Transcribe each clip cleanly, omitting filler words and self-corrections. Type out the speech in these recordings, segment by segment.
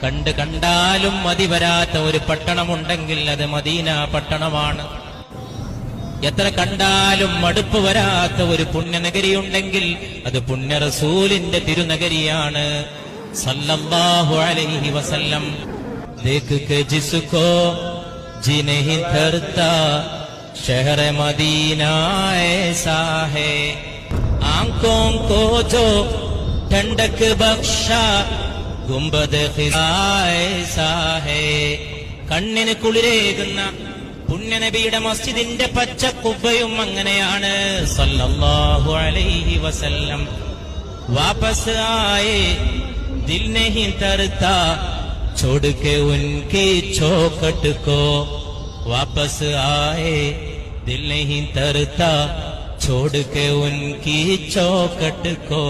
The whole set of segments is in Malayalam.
കണ്ടാലും മതി വരാത്ത ഒരു പട്ടണമുണ്ടെങ്കിൽ അത് മദീന പട്ടണമാണ്. എത്ര കണ്ടാലും മടുപ്പ് വരാത്ത ഒരു പുണ്യനഗരിയുണ്ടെങ്കിൽ അത് പുണ്യ റസൂലിന്റെ തിരുനഗരിയാണ് സല്ലല്ലാഹു അലൈഹി വസല്ലം. देख के जिसको जी नहीं धरता शहर मदीना ऐसा है, आंखों को जो ठंडक बख्शा गुंबद खिज़ा ऐसा है. കണ്ണിന് കുളിരേകുന്ന പുണ്യനബിയുടെ മസ്ജിദിന്റെ പച്ച കുബ്ബയും അങ്ങനെയാണ് സല്ലല്ലാഹു അലൈഹി വസല്ലം. വാപസ് ആയേ ദിൽ नहीं तरता छोड़ के उनकी चौखट को, वापस आए दिल नहीं तरता छोड़ के उनकी चौखट को.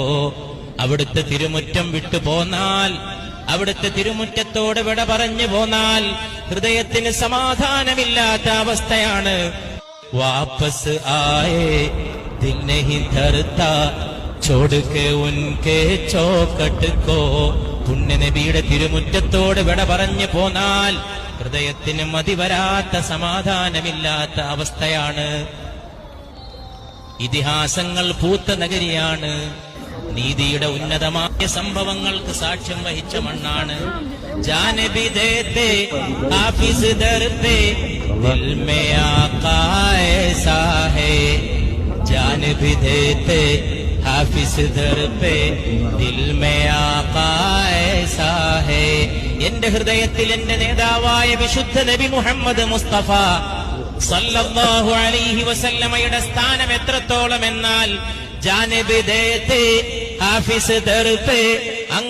അവിടുത്തെ തിരുമുറ്റം വിട്ടു പോന്നാൽ, അവിടുത്തെ തിരുമുറ്റത്തോട് വിട പറഞ്ഞു പോന്നാൽ ഹൃദയത്തിന് സമാധാനമില്ലാത്ത അവസ്ഥയാണ്. വാപ്പസ് ആയേ ദിൽ നഹി ധർത്താ ചോട് കെ ഉൻകെ ചോക്കട്ട് കോ. പുണ്യനബിയുടെ തിരുമുറ്റത്തോട് വിട പറഞ്ഞു പോന്നാൽ ഹൃദയത്തിന് മതിവരാത്ത സമാധാനമില്ലാത്ത അവസ്ഥയാണ്. ഇതിഹാസങ്ങൾ പൂത്ത നഗരിയാണ്. നീതിയുടെ ഉന്നതമായ സംഭവങ്ങൾക്ക് സാക്ഷ്യം വഹിച്ച മണ്ണാണ്. ജാനബി ദേത്തെ ഹാഫിസ് ദർപേ ദിൽ മേ ആഖാ ഐസാ ഹേ, ജാനബി ദേത്തെ ഹാഫിസ് ദർപേ ദിൽ മേ ആഖാ ഐസാ ഹേ. എന്റെ ഹൃദയത്തിൽ എന്റെ നേതാവായ വിശുദ്ധ നബി മുഹമ്മദ് മുസ്തഫ സല്ലല്ലാഹു അലൈഹി വസല്ലമയുടെ സ്ഥാനം എത്രത്തോളം എന്നാൽ ജാനബ് ദേത്തെ ഹാഫിസ് ദർപേ